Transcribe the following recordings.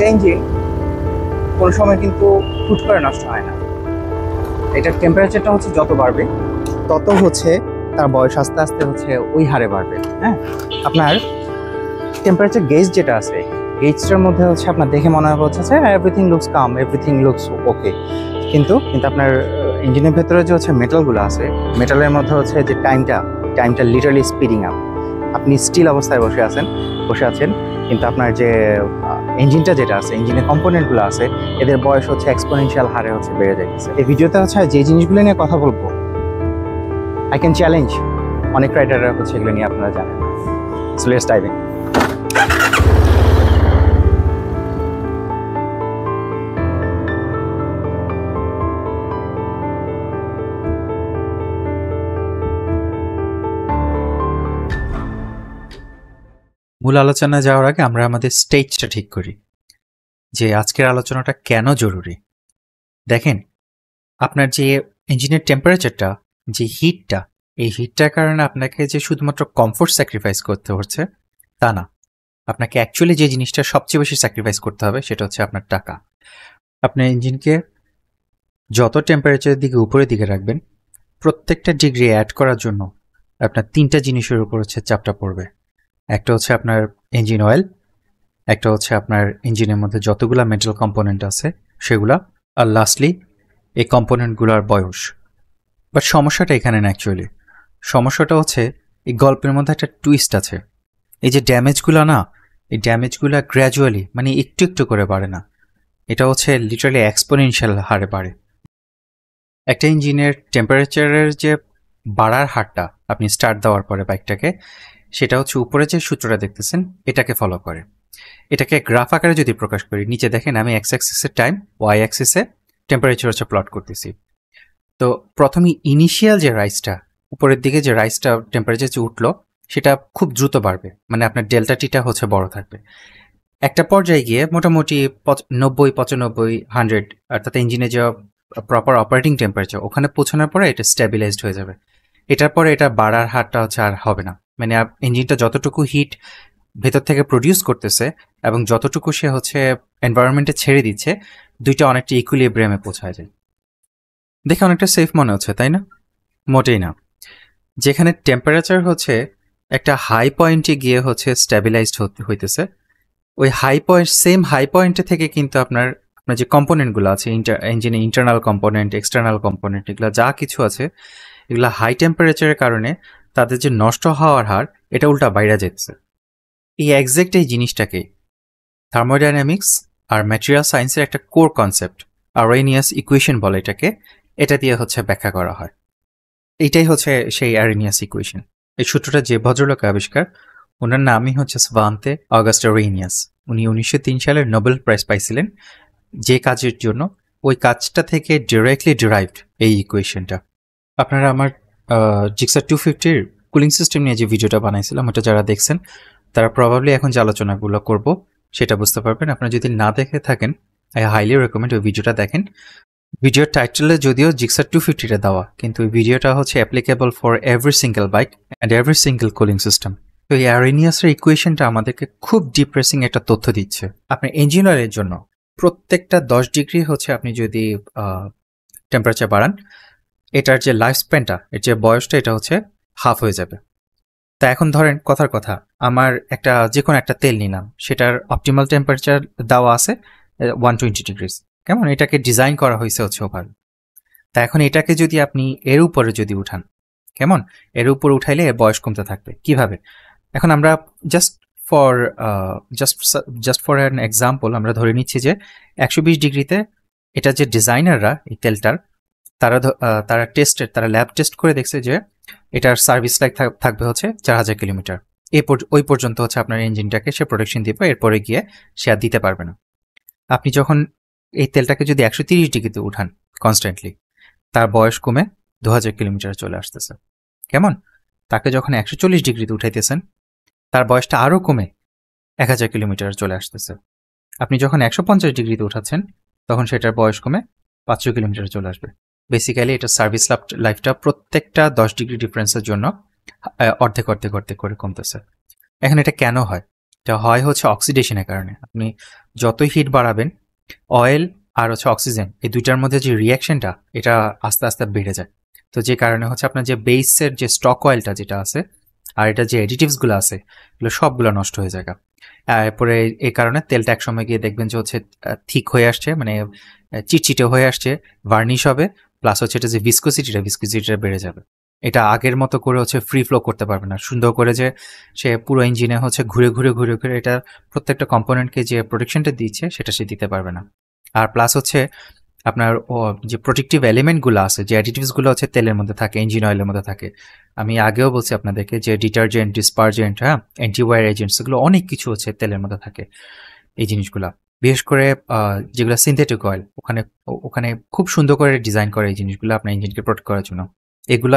একটা ইঞ্জিন কোনো সময় কিন্তু হুট করে নষ্ট হয় না। এটার টেম্পারেচারটা হচ্ছে যত বাড়বে তত হচ্ছে তার বয়স আস্তে আস্তে হচ্ছে ওই হারে বাড়বে। হ্যাঁ, আপনার টেম্পারেচার গেজ যেটা আছে, গেজটার মধ্যে হচ্ছে আপনার দেখে মনে হচ্ছে যে এভরিথিং লুকস কাম, এভরিথিং লুকস ওকে, কিন্তু আপনার ইঞ্জিনের ভেতরে যে হচ্ছে মেটালগুলো আছে, মেটালের মধ্যে হচ্ছে যে টাইমটা লিটারালি স্পিডিং আপ। আপনি স্টিল অবস্থায় বসে আছেন, কিন্তু আপনার যে ইঞ্জিনটা যেটা আছে, ইঞ্জিনের কম্পোনেন্টগুলো আছে, এদের বয়স হচ্ছে এক্সপোনেনশিয়াল হারে হচ্ছে বেড়ে যাইতেছে। এই ভিডিওতে হচ্ছে যে জিনিসগুলো নিয়ে কথা বলবো, আই ক্যান চ্যালেঞ্জ অনেক রাইডাররা হচ্ছে এগুলো নিয়ে আপনারা জানেন। So let's dive in. মূল আলোচনায় যাওয়ার আগে আমরা আমাদের স্টেজটা ঠিক করি যে আজকের আলোচনাটা কেন জরুরি। দেখেন, আপনার যে ইঞ্জিনের টেম্পারেচারটা, যে হিটটা, এই হিটটার কারণে আপনাকে যে শুধুমাত্র কমফোর্ট স্যাক্রিফাইস করতে হচ্ছে তা না, আপনাকে অ্যাকচুয়ালি যে জিনিসটা সবচেয়ে বেশি স্যাক্রিফাইস করতে হবে সেটা হচ্ছে আপনার টাকা। আপনার ইঞ্জিনকে যত টেম্পারেচারের দিকে উপরের দিকে রাখবেন, প্রত্যেকটা ডিগ্রি অ্যাড করার জন্য আপনার তিনটা জিনিসের উপর হচ্ছে চাপটা পড়বে। একটা হচ্ছে আপনার ইঞ্জিন অয়েল, একটা হচ্ছে আপনার ইঞ্জিনের মধ্যে যতগুলা মেটাল কম্পোনেন্ট আছে সেগুলা, আর লাস্টলি এই কম্পোনেন্টগুলোর বয়স। বাট সমস্যাটা এখানে না, অ্যাকচুয়ালি সমস্যাটা হচ্ছে এই গল্পের মধ্যে একটা টুইস্ট আছে। এই যে ড্যামেজগুলো না, এই ড্যামেজগুলো গ্র্যাজুয়ালি, মানে একটু একটু করে বাড়ে না, এটা হচ্ছে লিটারালি এক্সপোনেনশিয়াল হারে বাড়ে। একটা ইঞ্জিনের টেম্পারেচারের যে বাড়ার হারটা আপনি স্টার্ট দেওয়ার পরে বাইকটাকে, সেটা হচ্ছে উপরে যে সূত্রটা দেখতেছেন এটাকে ফলো করে। এটাকে গ্রাফ আকারে যদি প্রকাশ করি, নিচে দেখেন আমি এক্স অ্যাক্সিসের টাইম, ওয়াই অ্যাক্সিসে টেম্পারেচার হচ্ছে প্লট করতেছি। তো প্রথমে ইনিশিয়াল যে রাইজটা, উপরের দিকে যে রাইজটা টেম্পারেচার যে উঠলো, সেটা খুব দ্রুত বাড়বে, মানে আপনার ডেল্টা টিটা হচ্ছে বড় থাকবে। একটা পর্যায়ে গিয়ে মোটামুটি 90, 95, 100, অর্থাৎ ইঞ্জিনে যে প্রপার অপারেটিং টেম্পারেচার, ওখানে পৌঁছানোর পরে এটা স্ট্যাবিলাইজড হয়ে যাবে। এটার পরে এটা বাড়ার হারটা হচ্ছে আর হবে না, মানে ইঞ্জিনটা যতটুকু হিট ভেতর থেকে প্রডিউস করতেছে এবং যতটুকু সে হচ্ছে এনভায়রনমেন্টে ছেড়ে দিচ্ছে, দুইটা অনেকটা ইকুইলিব্রিয়ামে পৌঁছায় যায়। দেখে অনেকটা সেফ মনে হচ্ছে, তাই না? মোটেই না। যেখানে টেম্পারেচার হচ্ছে একটা হাই পয়েন্টে গিয়ে হচ্ছে স্ট্যাবিলাইজড হইতেছে, ওই সেম হাই পয়েন্টে থেকে কিন্তু আপনার যে কম্পোনেন্টগুলো আছে, ইঞ্জিনে ইন্টারনাল কম্পোনেন্ট, এক্সটার্নাল কম্পোনেন্ট, এগুলো যা কিছু আছে, এগুলো হাই টেম্পারেচারের কারণে তাদের যে নষ্ট হওয়ার হার, এটা উল্টা বাইরে যেতেছে। এই এক্সাক্ট এই জিনিসটাকে থার্মোডাইনামিক্স আর ম্যাটেরিয়াল সায়েন্সের একটা কোর কনসেপ্ট, আরোনিয়াস ইকুয়েশন বলে এটাকে, এটা দিয়ে হচ্ছে ব্যাখ্যা করা হয়। এইটাই হচ্ছে সেই আরোনিয়াস ইকুয়েশন। এই সূত্রটা যে ভদ্রলোক আবিষ্কার, ওনার নামই হচ্ছে স্ভান্তে অগাস্ট আরোনিয়াস। উনি 1903 সালে নোবেল প্রাইজ পাইছিলেন যে কাজের জন্য, ওই কাজটা থেকে ডিরেক্টলি ডিরাইভড এই ইকুয়েশনটা। আপনারা আমার জিক্সার 250-র কুলিং সিস্টেম নিয়ে যে ভিডিওটা বানাইছিলাম, ওটা যারা দেখছেন তারা প্রবাবলি এখন যে আলোচনাগুলো করব সেটা বুঝতে পারবেন। আপনারা যদি না দেখে থাকেন, আই হাইলি রেকমেন্ড ওই ভিডিওটা দেখেন। ভিডিওর টাইটেলে যদিও জিক্সার 250-টা দেওয়া, কিন্তু ওই ভিডিওটা হচ্ছে applicable for every single bike and every single cooling system. তো এই আরোনিয়াসের ইকুয়েশনটা আমাদেরকে খুব ডিপ্রেসিং একটা তথ্য দিচ্ছে। আপনার ইঞ্জিন অয়েলের জন্য প্রত্যেকটা 10 ডিগ্রি হচ্ছে আপনি যদি টেম্পারেচার বাড়ান, এটার যে লাইফ স্প্যানটা, এর যে বয়সটা, এটা হচ্ছে হাফ হয়ে যাবে। তা এখন ধরেন কথার কথা, আমার যে কোনো একটা তেল নিলাম, সেটার অপটিমাল টেম্পারেচার দেওয়া আছে 120 ডিগ্রিজ, কেমন? এটাকে ডিজাইন করা হয়েছে হচ্ছে ওভার। তা এখন এটাকে যদি আপনি এর উপরে যদি উঠান, কেমন? এর উপর উঠাইলে এর বয়স কমতে থাকবে কিভাবে? এখন আমরা জাস্ট ফর অ্যান এক্সাম্পল আমরা ধরে নিচ্ছি যে 120 ডিগ্রিতে এটা যে ডিজাইনাররা এই তেলটার, তারা ল্যাব টেস্ট করে দেখছে যে এটার সার্ভিস লাইফ থাকবে হচ্ছে 4000 কিলোমিটার। ওই পর্যন্ত হচ্ছে আপনার ইঞ্জিনটাকে সে প্রোটেকশন দিবে, এরপরে গিয়ে সে আর দিতে পারবে না। আপনি যখন এই তেলটাকে যদি 130 ডিগ্রিতে উঠান কনস্ট্যান্টলি, তার বয়স কমে 2000 কিলোমিটার চলে আসতেছে, কেমন? তাকে যখন 140 ডিগ্রিতে উঠাইতেছেন, তার বয়সটা আরও কমে 1000 কিলোমিটার চলে আসতেছে। আপনি যখন 150 ডিগ্রিতে উঠাচ্ছেন, তখন সেটার বয়স কমে 500 কিলোমিটার চলে আসবে। বেসিক্যালি এটা সার্ভিস লাইফটা প্রত্যেকটা 10 ডিগ্রি ডিফারেন্সের জন্য অর্ধেক করে কমতেছে। এখন এটা কেন হয়? এটা হয় হচ্ছে অক্সিডেশনের কারণে। আপনি যতই হিট বাড়াবেন, অয়েল আর হচ্ছে অক্সিজেন এই দুইটার মধ্যে যে রিয়াকশনটা, এটা আস্তে আস্তে বেড়ে যায়। তো যে কারণে হচ্ছে আপনার যে বেসের যে স্টক অয়েলটা যেটা আছে আর এটা যে অ্যাডিটিভসগুলো আছে এগুলো সবগুলো নষ্ট হয়ে যায়। এরপরে এই কারণে তেলটা একসময় গিয়ে দেখবেন যে হচ্ছে থিক হয়ে আসছে, মানে চিটচিটে হয়ে আসছে, ভার্নিশ হবে, প্লাস হচ্ছে এটা যে ভিসকোসিটিটা বেড়ে যাবে। এটা আগের মতো করে হচ্ছে ফ্রি ফ্লো করতে পারবে না সুন্দর করে, যে সে পুরো ইঞ্জিনে হচ্ছে ঘুরে ঘুরে ঘুরে ঘুরে এটা প্রত্যেকটা কম্পোনেন্টকে যে প্রোটেকশনটা দিচ্ছে সেটা সে দিতে পারবে না। আর প্লাস হচ্ছে আপনার যে প্রোটেক্টিভ এলিমেন্টগুলো আছে, যে অ্যাডিটিভসগুলো হচ্ছে তেলের মধ্যে থাকে, ইঞ্জিন অয়েলের মধ্যে থাকে, আমি আগেও বলছি আপনাদেরকে যে ডিটারজেন্ট, ডিসপারজেন্ট, হ্যাঁ, অ্যান্টিওয়ার এজেন্টস, এগুলো অনেক কিছু হচ্ছে তেলের মধ্যে থাকে। এই জিনিসগুলা বিশেষ করে যেগুলো সিনথেটিক অয়েল, ওখানে ওখানে খুব সুন্দর করে ডিজাইন করে এই জিনিসগুলো আপনার ইঞ্জিনকে প্রোটেক্ট করার জন্য। এগুলো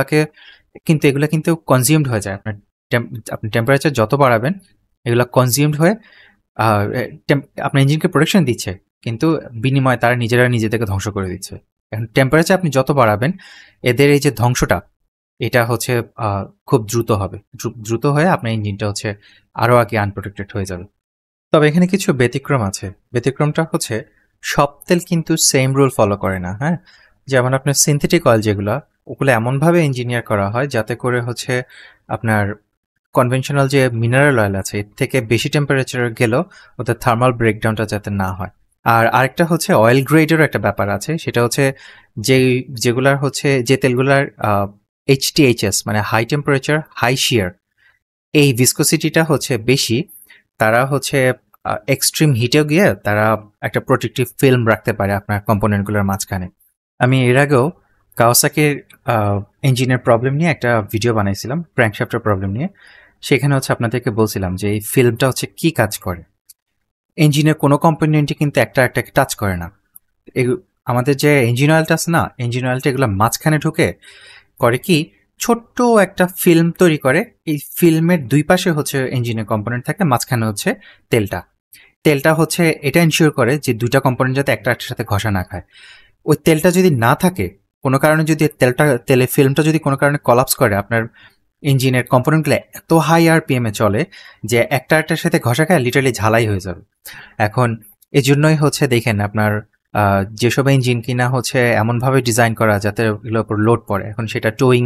কিন্তু কনজিউমড হয়ে যায়। আপনি টেম্পারেচার যত বাড়াবেন এগুলো কনজিউমড হয়ে আপনার ইঞ্জিনকে প্রোটেকশন দিচ্ছে, কিন্তু বিনিময়ে তারা নিজেদেরকে ধ্বংস করে দিচ্ছে। এখন টেম্পারেচার আপনি যত বাড়াবেন এদের এই যে ধ্বংসটা, এটা হচ্ছে খুব দ্রুত হবে, দ্রুত হয়ে আপনার ইঞ্জিনটা হচ্ছে আরও আগে আনপ্রোটেক্টেড হয়ে যাবে। তবে এখানে কিছু ব্যতিক্রম আছে। ব্যতিক্রমটা হচ্ছে সব তেল কিন্তু সেম রুল ফলো করে না। হ্যাঁ, যেমন আপনার সিনথেটিক অয়েল যেগুলো, ওগুলো এমনভাবে ইঞ্জিনিয়ার করা হয় যাতে করে হচ্ছে আপনার কনভেনশনাল যে মিনারেল অয়েল আছে এর থেকে বেশি টেম্পারেচার গেলেও ওদের থার্মাল ব্রেকডাউনটা যাতে না হয়। আর আরেকটা হচ্ছে অয়েল গ্রেডেরও একটা ব্যাপার আছে, সেটা হচ্ছে যেগুলার হচ্ছে যে তেলগুলার HTHS মানে হাই টেম্পারেচার হাই শিয়ার, এই ভিসকোসিটিটা হচ্ছে বেশি, তারা হচ্ছে এক্সট্রিম হিটেও গিয়ে তারা একটা প্রোটেক্টিভ ফিল্ম রাখতে পারে আপনার কম্পোনেন্টগুলোর মাঝখানে। আমি এর আগেও কাওয়াসাকির ইঞ্জিনের প্রবলেম নিয়ে একটা ভিডিও বানাইছিলাম, ক্র্যাঙ্কশ্যাফটের প্রবলেম নিয়ে। সেখানে হচ্ছে আপনাদেরকে বলছিলাম যে এই ফিল্মটা হচ্ছে কি কাজ করে। ইঞ্জিনের কোনো কম্পোনেন্টই কিন্তু একটাকে টাচ করে না। আমাদের যে ইঞ্জিন অয়েলটা আছে না, ইঞ্জিন অয়েলটা এগুলো মাঝখানে ঢুকে করে কি, ছোট্ট একটা ফিল্ম তৈরি করে। এই ফিল্মের দুই পাশে হচ্ছে ইঞ্জিনের কম্পোনেন্ট থাকে, মাঝখানে হচ্ছে তেলটা হচ্ছে এটা এনশিওর করে যে দুইটা কম্পোনেন্ট যাতে একটার সাথে ঘষা না খায়। ওই তেলটা যদি না থাকে, কোনো কারণে যদি তেলের ফিল্মটা যদি কোনো কারণে কলাপস করে, আপনার ইঞ্জিনের কম্পোনেন্টগুলো এত হাই আরপিএমে চলে যে একটার সাথে ঘষা খায় লিটারালি ঝালাই হয়ে যাবে। এখন এই জন্যই হচ্ছে দেখেন আপনার যেসব ইঞ্জিন কিনা হচ্ছে এমনভাবে ডিজাইন করা যাতে এগুলোর উপর লোড পড়ে, এখন সেটা টোয়িং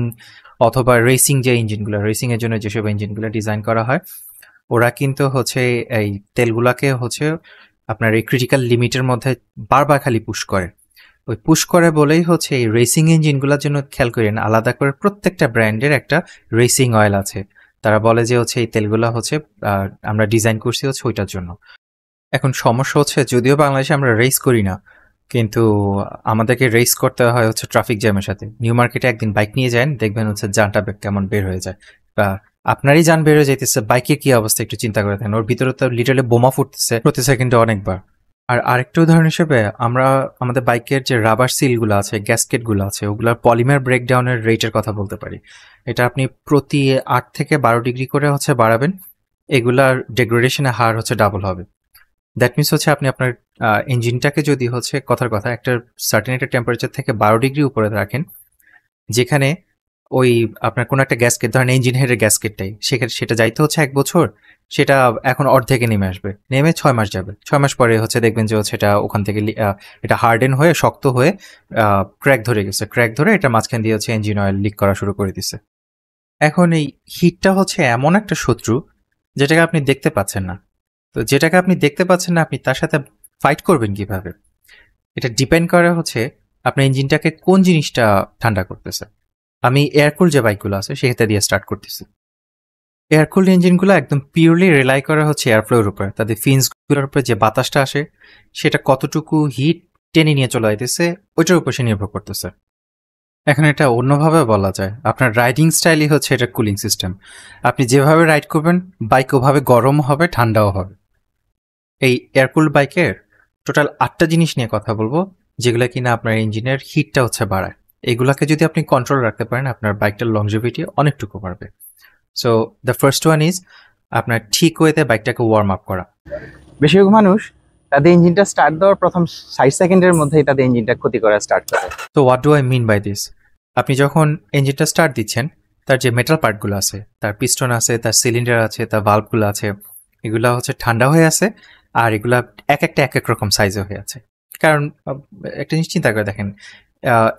অথবা রেসিং, যে ইঞ্জিনগুলো রেসিংয়ের জন্য যেসব ইঞ্জিনগুলো ডিজাইন করা হয়, ওরা কিন্তু হচ্ছে এই তেলগুলাকে হচ্ছে আপনার এই ক্রিটিক্যাল লিমিটের মধ্যে বারবার খালি পুশ করে। ওই পুশ করে বলেই হচ্ছে এই রেসিং ইঞ্জিনগুলোর জন্য খেয়াল করেন আলাদা করে প্রত্যেকটা ব্র্যান্ডের একটা রেসিং অয়েল আছে। তারা বলে যে হচ্ছে এই তেলগুলো হচ্ছে আমরা ডিজাইন করছি হচ্ছে ওইটার জন্য। এখন সমস্যা হচ্ছে যদিও বাংলাদেশে আমরা রেস করি না, কিন্তু আমাদেরকে রেস করতে হয় হচ্ছে ট্রাফিক জ্যামের সাথে। নিউ মার্কেটে একদিন বাইক নিয়ে যান, দেখবেন হচ্ছে যানটা কেমন বের হয়ে যায়, বা আপনারই যান বের হয়ে যাইতেছে, বাইকের কি অবস্থা একটু চিন্তা করে থাকেন। ওর ভিতরে তো লিটারালি বোমা ফুটতেছে প্রতি সেকেন্ডে অনেকবার। আর আরেকটা উদাহরণ হিসেবে আমরা আমাদের বাইকের যে রাবার সিলগুলো আছে, গ্যাসকেটগুলো আছে, ওগুলোর পলিমার ব্রেকডাউনের রেটের কথা বলতে পারি। এটা আপনি প্রতি 8 থেকে 12 ডিগ্রি করে হচ্ছে বাড়াবেন, এগুলার ডেগ্রেডেশনের হার হচ্ছে ডাবল হবে। দ্যাট মিনস হচ্ছে আপনি আপনার ইঞ্জিনটাকে যদি হচ্ছে কথার কথা একটা সার্টেন একটা টেম্পারেচার থেকে 12 ডিগ্রি উপরে রাখেন, যেখানে ওই আপনার কোনো একটা গ্যাসকেট, ধরেন ইঞ্জিন হেডের গ্যাসকেটটাই, সেটা যাইতে হচ্ছে 1 বছর, সেটা এখন অর্ধেকে নেমে আসবে, নেমে 6 মাস যাবে। 6 মাস পরে হচ্ছে দেখবেন যে হচ্ছে এটা ওখান থেকে এটা হার্ডেন হয়ে শক্ত হয়ে ক্র্যাক ধরে গেছে, ক্র্যাক ধরে এটা মাঝখান দিয়ে হচ্ছে ইঞ্জিন অয়েল লিক করা শুরু করে দিছে। এখন এই হিটটা হচ্ছে এমন একটা শত্রু যেটাকে আপনি দেখতে পাচ্ছেন না। তো যেটাকে আপনি দেখতে পাচ্ছেন না, আপনি তার সাথে ফাইট করবেন কিভাবে? এটা ডিপেন্ড করে হচ্ছে আপনার ইঞ্জিনটাকে কোন জিনিসটা ঠান্ডা করতেছে। আমি এয়ারকুল যে বাইকগুলো আছে সেটা দিয়ে স্টার্ট করতেছি। এয়ারকুল ইঞ্জিনগুলো একদম পিওরলি রিলাই করা হচ্ছে এয়ারফ্লোর উপরে, তাদের ফিন্সগুলোর উপরে যে বাতাসটা আসে সেটা কতটুকু হিট টেনে নিয়ে চলে যাইতেছে ওইটার উপর সে নির্ভর করতেছে। এখন এটা অন্যভাবে বলা যায়, আপনার রাইডিং স্টাইলই হচ্ছে এটা কুলিং সিস্টেম। আপনি যেভাবে রাইড করবেন বাইক ওভাবে গরম হবে, ঠান্ডাও হবে। এই এয়ারকুল বাইকের টোটাল 8টা জিনিস নিয়ে কথা বলবো, যেগুলো কিনা আপনার ইঞ্জিনের হিটটা হচ্ছে বাড়ায়। এগুলাকে যদি আপনি কন্ট্রোল রাখতে পারেন, আপনার বাইকটার লংজিভিটি অনেকটুকু বাড়বে। So the first one is আপনার ঠিক ওয়েতে বাইকটাকে ওয়ার্ম আপ করা। বেশিরভাগ মানুষ তাদের ইঞ্জিনটা স্টার্ট দেওয়ার প্রথম 60 সেকেন্ডের মধ্যেই তাদের ইঞ্জিনটা ক্ষতি করা স্টার্ট করে। তো what do I mean by this? আপনি যখন ইঞ্জিনটা স্টার্ট দিচ্ছেন, তার যে মেটাল পার্টগুলো আছে, তার পিস্টন আছে, তার সিলিন্ডার আছে, তার ভালভগুলো আছে, এগুলা হচ্ছে ঠান্ডা হয়ে আছে, আর এগুলা এক একটা এক এক রকম সাইজে হয়ে আছে। কারণ একটা জিনিস চিন্তা করে দেখেন,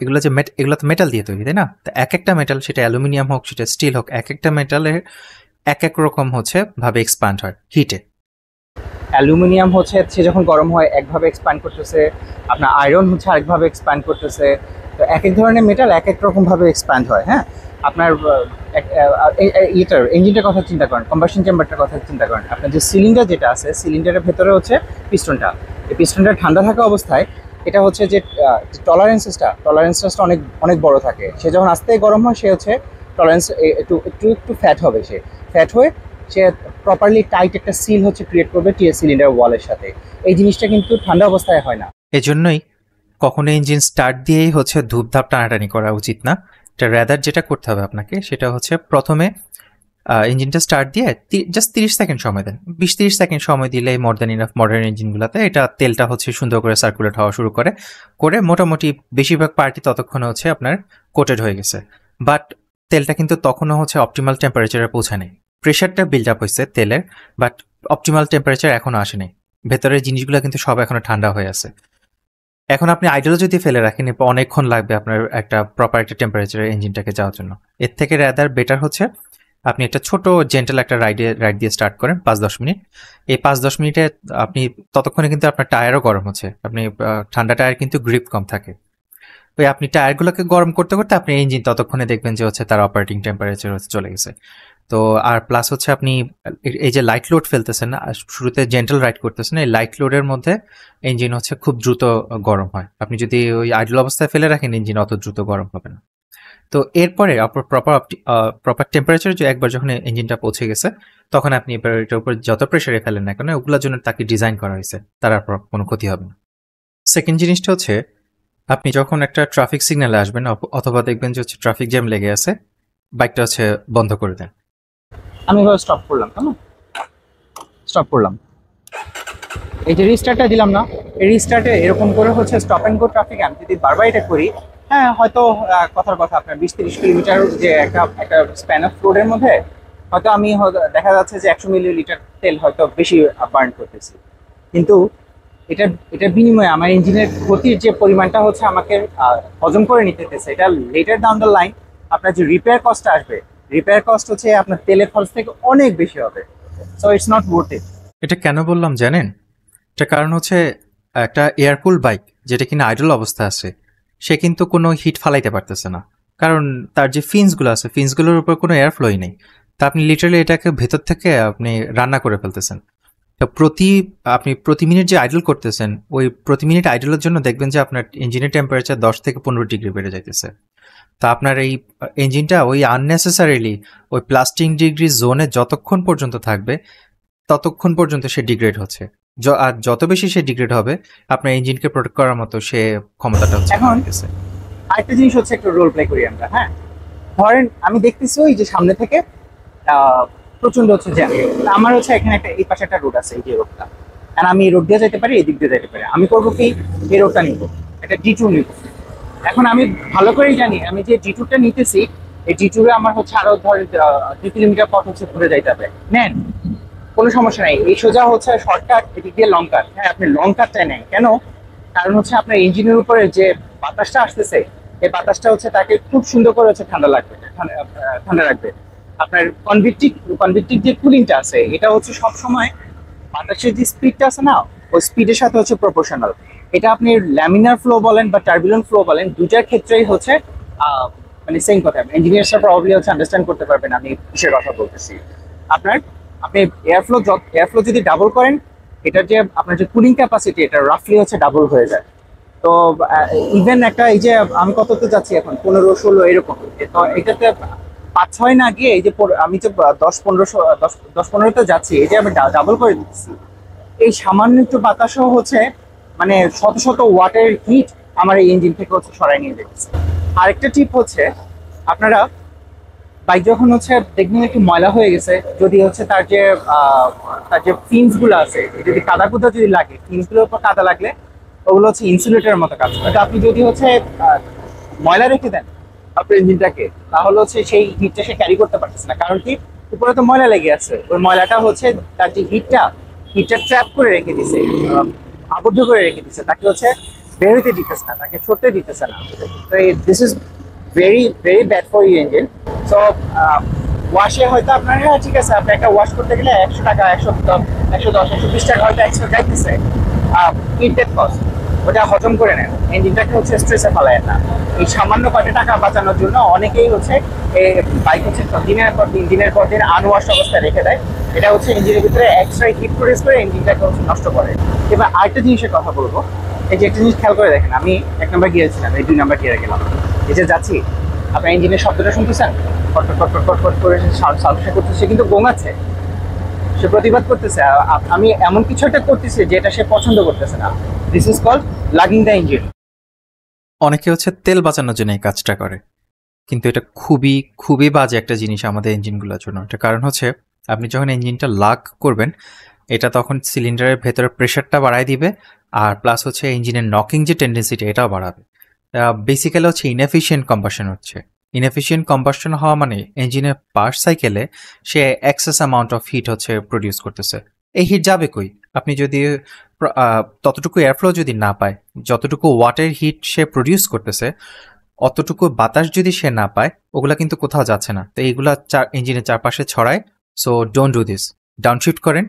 এগুলো যে এগুলো তো মেটাল দিয়ে তৈরি, তাই না? তো এক একটা মেটাল, সেটা অ্যালুমিনিয়াম হোক সেটা স্টিল হোক, এক একটা মেটালের এক এক রকম হচ্ছে ভাবে এক্সপ্যান্ড হয় হিটে। অ্যালুমিনিয়াম হচ্ছে সে যখন গরম হয় একভাবে এক্সপ্যান্ড করতেছে, আপনার আয়রন হচ্ছে আরেকভাবে এক্সপ্যান্ড করতেছে। তো এক এক ধরনের মেটাল এক এক রকমভাবে এক্সপ্যান্ড হয়। হ্যাঁ, আপনার ইয়েটার ইঞ্জিনটার কথা চিন্তা করেন, কম্বাসন চেম্বারটার কথা চিন্তা করেন। আপনার যে সিলিন্ডার যেটা আছে, সিলিন্ডারের ভেতরে হচ্ছে পিস্টনটা। এই পিস্টনটা ঠান্ডা থাকা অবস্থায় এটা হচ্ছে যে টলারেন্সটা অনেক অনেক বড় থাকে। সে যখন আস্তে গরম হয় সে হচ্ছে টলারেন্স একটু একটু একটু ফ্যাট হবে, সে ফ্যাট হয়ে সে প্রপারলি টাইট একটা সিল হচ্ছে ক্রিয়েট করবে সিলিন্ডার ওয়ালের সাথে। এই জিনিসটা কিন্তু ঠান্ডা অবস্থায় হয় না। এজন্যই কখনো ইঞ্জিন স্টার্ট দিয়েই হচ্ছে ধূপধাপ টানাটানি করা উচিত না। এটা রেদার যেটা করতে হবে আপনাকে সেটা হচ্ছে প্রথমে ইঞ্জিনটা স্টার্ট দিয়ে জাস্ট 30 সেকেন্ড সময় দেন। 20-30 সেকেন্ড সময় দিলে মোর দ্যান ইনাফ মডার্ন ইঞ্জিনগুলোতে। এটা তেলটা হচ্ছে সুন্দর করে সার্কুলেট হওয়া শুরু করে মোটামুটি বেশিরভাগ পার্টি ততক্ষণে হচ্ছে আপনার কোটেড হয়ে গেছে। বাট তেলটা কিন্তু তখনও হচ্ছে অপটিমাল টেম্পারেচারে পৌঁছায়নি। প্রেশারটা বিল্ড আপ হয়েছে তেলের, বাট অপটিমাল টেম্পারেচার এখনও আসেনি। ভেতরের জিনিসগুলো কিন্তু সব এখনো ঠান্ডা হয়ে আছে। এখন আপনি আইডলও যদি ফেলে রাখেন, অনেকক্ষণ লাগবে আপনার একটা প্রপার একটা টেম্পারেচারে ইঞ্জিনটাকে যাওয়ার জন্য। এর থেকে রেদার বেটার হচ্ছে আপনি একটা ছোট জেন্টাল একটা রাইড দিয়ে স্টার্ট করেন 5-10 মিনিট। এই 5-10 মিনিটে আপনি ততক্ষণে কিন্তু আপনার টায়ারও গরম হচ্ছে। আপনি ঠান্ডা টায়ার কিন্তু গ্রিপ কম থাকে। ওই আপনি টায়ারগুলোকে গরম করতে করতে আপনি ইঞ্জিন ততক্ষণে দেখবেন যে হচ্ছে তার অপারেটিং টেম্পারেচার হচ্ছে চলে গেছে। তো আর প্লাস হচ্ছে আপনি এই যে লাইট লোড ফেলতেছেন না, শুরুতে জেন্টাল রাইড করতেছেন, এই লাইট লোডের মধ্যে ইঞ্জিন হচ্ছে খুব দ্রুত গরম হয়। আপনি যদি ওই আইডল অবস্থায় ফেলে রাখেন ইঞ্জিন অত দ্রুত গরম হবে না। তো এরপরে প্রপার টেম্পারেচার যে একবার যখন ইঞ্জিনটা পৌঁছে গেছে, তখন আপনি এবার এটার উপর যত প্রেশারে ফেলেন না কেন, ওগুলোর জন্য তাকে ডিজাইন করা হয়েছে, তার আর কোনো ক্ষতি হবে না। সেকেন্ড জিনিসটা হচ্ছে আপনি যখন একটা ট্রাফিক সিগন্যালে আসবেন অথবা দেখবেন যে হচ্ছে ট্রাফিক জ্যাম লেগে আছে, বাইকটা হচ্ছে বন্ধ করে দেন। আমি এবার স্টপ করলাম, কেমন স্টপ করলাম, এই যে রিস্টার্টটা দিলাম না, এই রিস্টার্টে এরকম করে হচ্ছে স্টপ অ্যান্ড গো ট্রাফিক আমি যদি বারবার এটা করি, হ্যাঁ হয়তো কথার কথা আপনার 20-30 কিলোমিটার যে একটা স্প্যান অফ রোডের মধ্যে হয়তো আমি দেখা যাচ্ছে যে 100 মিলিলিটার তেল হয়তো বেশি বার্ন করতেছি, কিন্তু এটার বিনিময়ে আমার ইঞ্জিনের ক্ষতির যে পরিমাণটা হচ্ছে আমাকে হজম করে নিতে হতেছে, এটা লেটার ডাউন দ্য লাইন আপনার যে রিপেয়ার কস্টটা আসবে, রিপেয়ার কস্ট হচ্ছে আপনার তেলের খরচ থেকে অনেক বেশি হবে। So it's not worth it. এটা কেন বললাম জানেন? এটা কারণ হচ্ছে একটা এয়ারকুল বাইক যেটা কিনা আইডল অবস্থা আছে, সে কিন্তু কোনো হিট ফালাইতে পারতেছে না, কারণ তার যে ফিন্সগুলো আছে ফিন্সগুলোর উপর কোনো এয়ার ফ্লোই নেই। তা আপনি লিটারালি এটাকে ভেতর থেকে আপনি রান্না করে ফেলতেছেন। তো আপনি প্রতি মিনিট যে আইডল করতেছেন, ওই প্রতি মিনিট আইডলের জন্য দেখবেন যে আপনার ইঞ্জিনের টেম্পারেচার 10 থেকে 15 ডিগ্রি বেড়ে যাইতেছে। তা আপনার এই ইঞ্জিনটা ওই আননেসেসারিলি ওই +10 ডিগ্রি জোনে যতক্ষণ পর্যন্ত থাকবে ততক্ষণ পর্যন্ত সে ডিগ্রেড হচ্ছে। আর যত বেশি সে ডিগ্রেড হবে, আপনার ইঞ্জিনকে প্রোটেক্ট করার মতো সে ক্ষমতাটা হচ্ছে এখন কমে গেছে। আরেকটা জিনিস হচ্ছে একটু রোল প্লে করি আমরা। হ্যাঁ, ধরেন আমি দেখতেছি ওই যে সামনে থেকে প্রচন্ড হচ্ছে জ্যাম, আমার হচ্ছে এখানে একটা এই পাশে একটা রোড আছে, এই যে রোডটা, আর আমি এই রোড দিয়ে যেতে পারি, এই দিক দিয়ে যেতে পারি। আমি করবো কি, এই রোডটা নিব, একটা D2 নিব। এখন আমি ভালো করেই জানি আমি যে D2টা নিতেছি, এই D2-এ আমার হচ্ছে আরো ধর 2 কিলোমিটার পথ হচ্ছে ঘুরে যাইতে হবে। নেন, কোনো সমস্যা নাই, এই সোজা হচ্ছে শর্টকাট, এদিক দিয়ে লং কাট। হ্যাঁ, আপনি লং কাটটাই নেন কেন? কারণ হচ্ছে আপনার ইঞ্জিনের উপরে যে বাতাসটা আসতেছে, এই বাতাসটা হচ্ছে তাকে খুব সুন্দর করে হচ্ছে ঠান্ডা রাখবে। আপনার কনভিক্টিক যে কুলিংটা আছে, এটা হচ্ছে সব সময় বাতাসের যে স্পিডটা আছে না, ওই স্পিডের সাথে হচ্ছে প্রপোর্শনাল। এটা আপনি ল্যামিনার ফ্লো বলেন বা টার্বুলেন্ট ফ্লো বলেন, দুইটার ক্ষেত্রেই হচ্ছে মানে সেম কথা। ইঞ্জিনিয়াররা প্রবাবলি হচ্ছে আন্ডারস্ট্যান্ড করতে পারবেন আমি কিসের কথা বলতেছি। আপনি এয়ারফ্লো যদি ডাবল করেন, এটার যে আপনার যে কুলিং ক্যাপাসিটি, এটা রাফলি হচ্ছে ডাবল হয়ে যায়। তো ইভেন একটা এই যে আমি কততে যাচ্ছি এখন, 15-16 এরকম, তো এটাতে 5-6 না গিয়ে এই যে আমি যে 10-15তে যাচ্ছি, এই যে আমি ডাবল করে দিচ্ছি, এই সামান্য একটু বাতাসও হচ্ছে মানে শত শত ওয়াটের হিট আমার এই ইঞ্জিন থেকে হচ্ছে সরাই নিয়ে যাচ্ছে। আরেকটা টিপ হচ্ছে, আপনারা বাইক যখন হচ্ছে দেখবেন একটু ময়লা হয়ে গেছে, যদি হচ্ছে তার যে ফিন্স গুলো আছে, যদি কাদা কুদা যদি লাগে, ফিন্স গুলোর উপর কাদা লাগলে ওগুলো হচ্ছে ইনসুলেটরের মতো কাজ করে। আপনি যদি হচ্ছে ময়লা রেখে দেন আপনার ইঞ্জিনটাকে, তাহলে হচ্ছে সেই হিটটা সে ক্যারি করতে পারতেছে না। কারণ কি, উপরে তো ময়লা লেগে আছে, ওই ময়লাটা হচ্ছে তার যে হিটটা ট্র্যাপ করে রেখে দিছে, আবদ্ধ করে রেখে দিছে, তাকে হচ্ছে বের হইতে দিতেছে না, তাকে ছড়তে দিতেছে না। তো this is very very bad for you engine. So ওয়াশে হয়তো আপনার, হ্যাঁ ঠিক আছে, আপনি একটা ওয়াশ করতে গেলে 100 টাকা, 110, 120 টাকা হয়তো এক্সট্রা যাইতেছে, ইনটেক কস্ট, ওটা হজম করে নেন, ইঞ্জিনটাকে হচ্ছে স্ট্রেসে ফেলায় না। এই সামান্য কয়টা টাকা বাঁচানোর জন্য অনেকেই হচ্ছে এই বাইক হচ্ছে দিনের পর দিন আনওয়াশ অবস্থায় রেখে দেয়। এটা হচ্ছে ইঞ্জিনের ভিতরে এক্সট্রা হিট প্রডিউস করে ইঞ্জিনটাকে হচ্ছে নষ্ট করে। এবার আরেকটা জিনিসের কথা বলবো, এই যে একটা জিনিস খেয়াল করে দেখেন, আমি 1 নাম্বার গিয়ারে ছিলাম, এই 2 নাম্বার গিয়ারে গেলাম, এই যে যাচ্ছি, আপনার ইঞ্জিনের শব্দটা শুনতেছেন, কট করে সাউন্ড করতেছে, সে কিন্তু গোঙাচ্ছে, সে প্রতিবাদ করতেছে, আমি এমন কিছু একটা করতেছি যেটা সে পছন্দ করতেছে না। This is called lugging the engine. অনেকে হচ্ছে তেল বাঁচানোর জন্য এই কাজটা করে, কিন্তু এটা খুবই খুবই বাজে একটা জিনিস আমাদের ইঞ্জিনগুলোর জন্য। এটা কারণ হচ্ছে আপনি যখন ইঞ্জিনটা লাগ করবেন, এটা তখন সিলিন্ডারের ভেতরে প্রেশারটা বাড়ায় দিবে, আর প্লাস হচ্ছে ইঞ্জিনের নকিং যে টেন্ডেন্সিটা এটাও বাড়াবে। বেসিক্যালি হচ্ছে ইনএফিশিয়েন্ট কম্বাসন হচ্ছে। ইনএফিশিয়েন্ট কম্বাসন হওয়া মানে ইঞ্জিনের পার সাইকেলে সে এক্সেস অ্যামাউন্ট অফ হিট হচ্ছে প্রডিউস করতেছে। এই হিট যাবে কই? আপনি যদি ততটুকু এয়ারফ্লো যদি না পায়, যতটুকু ওয়াটার হিট সে প্রডিউস করতেছে, অতটুকু বাতাস যদি সে না পায়, ওগুলা কিন্তু কোথাও যাচ্ছে না। তো এইগুলা ইঞ্জিনের চারপাশে ছড়ায়। So don't do this. Downshift করেন,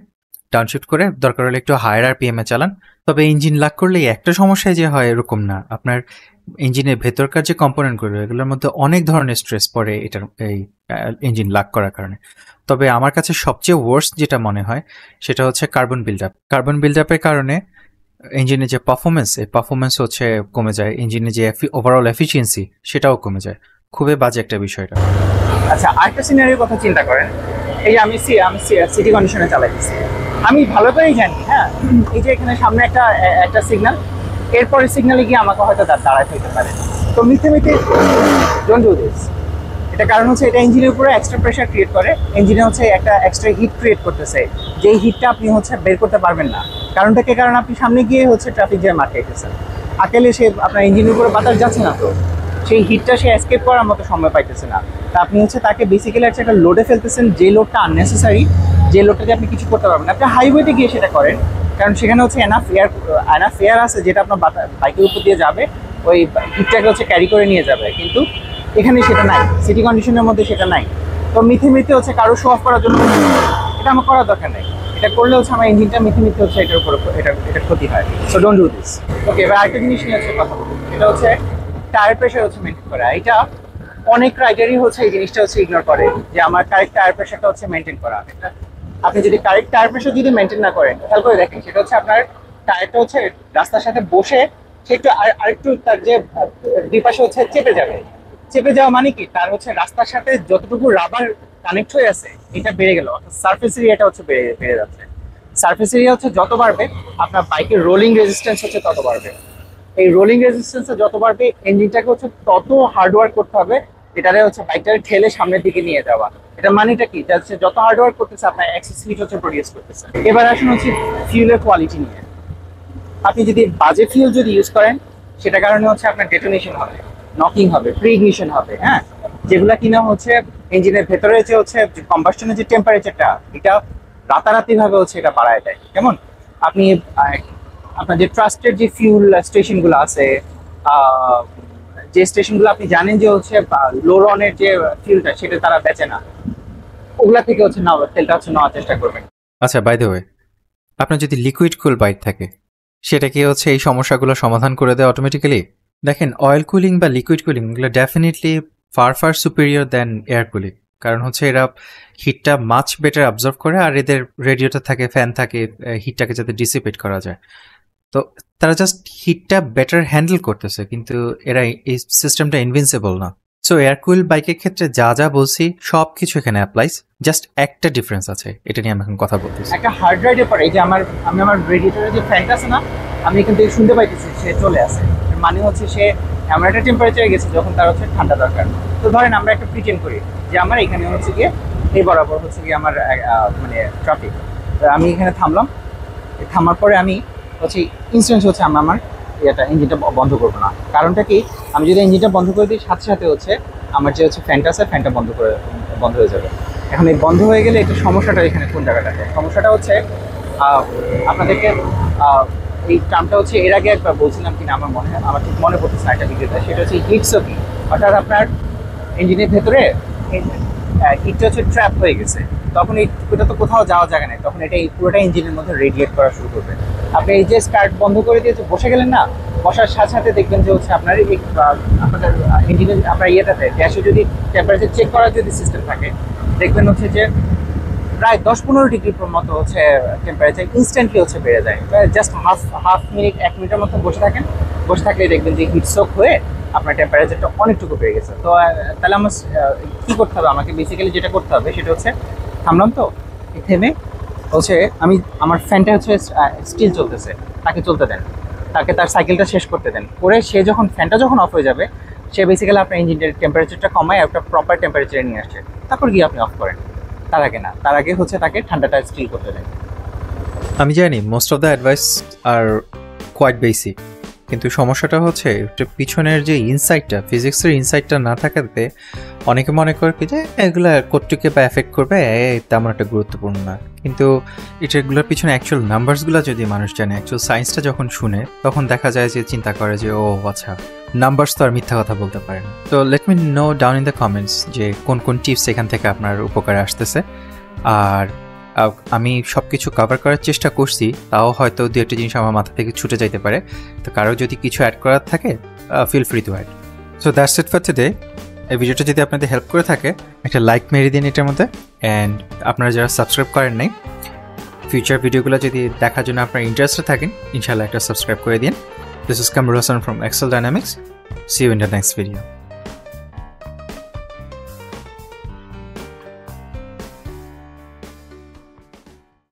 ডাউনশিফট করে দরকার হলে একটু হায়ার আরপিএমে চালান। তবে ইঞ্জিন লাগ করলে একটা সমস্যায় যে হয় এরকম না, আপনার ইঞ্জিনের ভেতরকার যে কম্পোনেন্টগুলো এগুলোর মধ্যে অনেক ধরনের স্ট্রেস পড়ে এটার এই ইঞ্জিন লাগ করার কারণে। তবে আমার কাছে সবচেয়ে ওয়ার্স্ট যেটা মনে হয় সেটা হচ্ছে কার্বন বিল্ডআপ। কার্বন বিল্ডআপের কারণে ইঞ্জিনের যে পারফরমেন্স, এই পারফরমেন্স হচ্ছে কমে যায়, ইঞ্জিনের যে ওভারঅল এফিসিয়েন্সি সেটাও কমে যায়। খুবই বাজে একটা বিষয়টা। আচ্ছা, আরেকটা সিনারির কথা চিন্তা করেন, এই যে আমি সিটি কন্ডিশনে চালাইতেছি, আমি ভালো করেই জানি, হ্যাঁ, এই যে এখানে সামনে একটা সিগন্যাল, এরপরে সিগন্যালে গিয়ে আমাকে হয়তো দাঁড়াতে হতে পারে। তো মিথ্যে ডোন্ট ডু দিস। এটা কারণ হচ্ছে এটা ইঞ্জিনের উপরে এক্সট্রা প্রেশার ক্রিয়েট করে, ইঞ্জিনে হচ্ছে একটা এক্সট্রা হিট ক্রিয়েট করতেছে, যেই হিটটা আপনি হচ্ছে বের করতে পারবেন না। কারণটা কি? কারণ আপনি সামনে গিয়ে হচ্ছে ট্রাফিক জ্যাম আটকাইতেছেন, আটকাইলে সে আপনার ইঞ্জিনের উপরে বাতাস যাচ্ছে না, তো সেই হিটটা সে এসকেপ করার মতো সময় পাইতেছে না। তা আপনি হচ্ছে তাকে বেসিক্যালি একটা লোডে ফেলতেছেন, যে লোডটা আননেসেসারি, যে লোডটাকে আপনি কিছু করতে পারবেন না। আপনি হাইওয়েতে গিয়ে সেটা করেন, কারণ সেখানে হচ্ছে এনাফ এয়ার আছে যেটা আপনার বাইকের উপর দিয়ে যাবে, ওই হিটটাকে হচ্ছে ক্যারি করে নিয়ে যাবে। কিন্তু এখানে সেটা নাই, সিটি কন্ডিশনের মধ্যে সেটা নাই। তো মিথ্যে হচ্ছে কারো শো অফ করার জন্য এটা আমার করার দরকার নেই। এটা করলে হচ্ছে আমার ইঞ্জিনটা মিথ্যে হচ্ছে এটার উপর এটা ক্ষতি হয়। So don't do this. Okay, এবার আরেকটা জিনিস নিয়ে হচ্ছে কথা বলবো, এটা হচ্ছে টায়ার প্রেশার হচ্ছে মেনটেন করা। এটা অনেক রাইডারই হচ্ছে এই জিনিসটা হচ্ছে ইগনোর করে, যে আমার কারেক্ট টায়ার প্রেশারটা হচ্ছে মেনটেন করা। আপনি যদি কারেক্ট টায়ার প্রেশার যদি মেনটেন না করেন, খেয়াল করে দেখেন, সেটা হচ্ছে আপনার টায়ারটা হচ্ছে রাস্তার সাথে বসে সে একটু আরেকটু তার যে দুই পাশে হচ্ছে চেপে যাবে। চেপে যাওয়া মানে কি? তার হচ্ছে রাস্তার সাথে যতটুকু রাবার কানেক্ট হয়ে আছে এটা বেড়ে গেল, অর্থাৎ সার্ফেস এরিয়াটা হচ্ছে বেড়ে যাচ্ছে। সার্ফেস এরিয়া হচ্ছে যত বাড়বে, আপনার বাইকের রোলিং রেজিস্ট্যান্স হচ্ছে তত বাড়বে। এই রোলিং রেজিস্ট্যান্সে যত বাড়বে, ইঞ্জিনটাকে হচ্ছে তত হার্ডওয়ার্ক করতে হবে, এটারে হচ্ছে বাইকটাকে ঠেলে সামনের দিকে নিয়ে যাওয়া। এটা মানেটা কি? হচ্ছে যত হার্ডওয়ার্ক করতেছে আপনার এক্সেস হিট হচ্ছে প্রডিউস করতেছে। এবার আসুন হচ্ছে ফিউলের কোয়ালিটি নিয়ে। আপনি যদি বাজে ফিউল যদি ইউজ করেন, সেটা কারণে হচ্ছে আপনার ডেটোনেশন হবে, নকিং হবে, প্রি ইগনিশন হবে, হ্যাঁ, যেগুলা কিনা হচ্ছে ইঞ্জিনের ভেতরে যে হচ্ছে কম্বাসশনের যে টেম্পারেচারটা, এটা রাতারাতি ভাবে হচ্ছে এটা বাড়ায় দেয়। কেমন? আপনি আপনার যে ট্রাস্টেড যে ফিউল স্টেশনগুলো আছে, যে স্টেশনগুলো আপনি জানেন যে হচ্ছে লো রনের যে ফিউলটা সেটা তারা বেচে না, ওগুলা থেকে হচ্ছে তেলটা হচ্ছে নেওয়ার চেষ্টা করবেন। আচ্ছা, বাই দ্য ওয়ে, আপনার যদি লিকুইড কুল বাইক থাকে, সেটা কি হচ্ছে এই সমস্যাগুলো সমাধান করে দেয় অটোমেটিক্যালি? দেখেন, অয়েল কুলিং বা লিকুইড কুলিং এগুলো definitely far superior than air cooling. কারণ হচ্ছে এরা হিটটা মাচ বেটার অবজার্ভ করে, আর এদের রেডিয়েটর থাকে, ফ্যান থাকে, হিটটাকে যাতে ডিসিপেট করা যায়। তো তারা জাস্ট হিটটা বেটার হ্যান্ডেল করতেছে, কিন্তু এরা এই সিস্টেমটা ইনভিনসিবল না। সো এয়ার কুল বাইকের ক্ষেত্রে যা বলছি সব কিছু এখানে অ্যাপ্লাইজ, জাস্ট একটা ডিফারেন্স আছে, এটা নিয়ে আমি এখন কথা বলতেছি। একটা হার্ড রাইডের পরে এই যে আমি আমার রেডিয়েটরের যে ফ্যানটা আছে না, আমি এখান থেকে শুনতে পাইতেছি সে চলে আসে, মানে হচ্ছে সে এমন একটা টেম্পারেচারে গেছে যখন তার হচ্ছে ঠান্ডা দরকার। তো ধরেন আমরা একটা প্রিটেন্ড করি যে আমার এখানে হচ্ছে গিয়ে এই বরাবর হচ্ছে গিয়ে আমার মানে ট্রাফিক, আমি এখানে থামলাম, থামার পরে আমি হচ্ছে ইনস্ট্যান্ট হচ্ছে আমি আমার ইঞ্জিনটা বন্ধ করবো না। কারণটা কি? আমি যদি ইঞ্জিনটা বন্ধ করে দিই, সাথে সাথে হচ্ছে আমার যে হচ্ছে ফ্যানটা আছে, ফ্যানটা বন্ধ হয়ে যাবে। এখন এই বন্ধ হয়ে গেলে এটা সমস্যাটা এখানে কোন জায়গাটাতে? সমস্যাটা হচ্ছে আপনাদেরকে এই টার্মটা হচ্ছে এর আগে একবার বলছিলাম কিনা আমার ঠিক মনে পড়তেছে না একটা ভিডিওতে, সেটা হচ্ছে হিট সোকিং। অর্থাৎ আপনার ইঞ্জিনের ভেতরে হিটটা হচ্ছে ট্র্যাপ হয়ে গেছে, তখন এটা তো কোথাও যাওয়া জায়গা নেই, তখন এটা পুরোটা ইঞ্জিনের মধ্যে রেডিয়েট করা শুরু করবে। আপনি এই যে স্টার্ট বন্ধ করে দিয়ে বসে গেলেন না, বসার সাথে সাথে দেখবেন যে হচ্ছে আপনার আপনাদের ইঞ্জিনের আপনার ইয়েটাতে গ্যাসে যদি টেম্পারেচার চেক করার যদি সিস্টেম থাকে, দেখবেন হচ্ছে যে প্রায় 10-15 ডিগ্রি মতো হচ্ছে টেম্পারেচার ইনস্ট্যান্টলি হচ্ছে বেড়ে যায়। জাস্ট হাফ মিনিট 1 মিনিটের মতো বসে থাকলে দেখবেন যে হিট সোক হয়ে আপনার টেম্পারেচারটা অনেকটুকু বেড়ে গেছে। তো তাহলে আমার কী করতে হবে? আমাকে বেসিক্যালি যেটা করতে হবে সেটা হচ্ছে, থামলাম তো, থেমে হচ্ছে আমার ফ্যানটা হচ্ছে স্টিল চলতেছে, তাকে চলতে দেন, তাকে তার সাইকেলটা শেষ করতে দেন, করে সে যখন ফ্যানটা যখন অফ হয়ে যাবে, সে বেসিক্যালি আপনার ইঞ্জিনের টেম্পারেচারটা কমায় একটা প্রপার টেম্পারেচারে নিয়ে আসছে, তারপর গিয়ে আপনি অফ করেন। তার আগে হচ্ছে তাকে ঠান্ডাটা স্টিল করতে দেন। আমি জানি most of the advice are quite basic, কিন্তু সমস্যাটা হচ্ছে পিছনের যে ইনসাইটটা, ফিজিক্সের ইনসাইটটা না থাকাতে অনেকে মনে করে কি যে এগুলো কতটুকু বা এফেক্ট করবে, তেমন একটা গুরুত্বপূর্ণ না। কিন্তু এটাগুলোর পিছনে অ্যাকচুয়াল নাম্বারসগুলো যদি মানুষ জানে, অ্যাকচুয়াল সায়েন্সটা যখন শুনে, তখন দেখা যায় যে চিন্তা করে যে ও আচ্ছা, নাম্বারস তো আর মিথ্যা কথা বলতে পারে না। তো let me no down in the comments যে কোন কোন টিপস এখান থেকে আপনার উপকারে আসতেছে। আর আমি সব কিছু কভার করার চেষ্টা করছি, তাও হয়তো দু একটা জিনিস আমার মাথা থেকে ছুটে যাইতে পারে। তো কারো যদি কিছু অ্যাড করার থাকে, feel free to add. So that's it for today. এই ভিডিওটা যদি আপনাদের হেল্প করে থাকে, একটা লাইক মেরে দিন এটার মধ্যে। অ্যান্ড আপনারা যারা সাবস্ক্রাইব করেন নাই, ফিউচার ভিডিওগুলো যদি দেখার জন্য আপনার ইন্টারেস্টেড থাকেন, ইনশাআল্লাহ একটা সাবস্ক্রাইব করে দিন। This is Kamrul Hasan from Excel Dynamics. See you in the next video.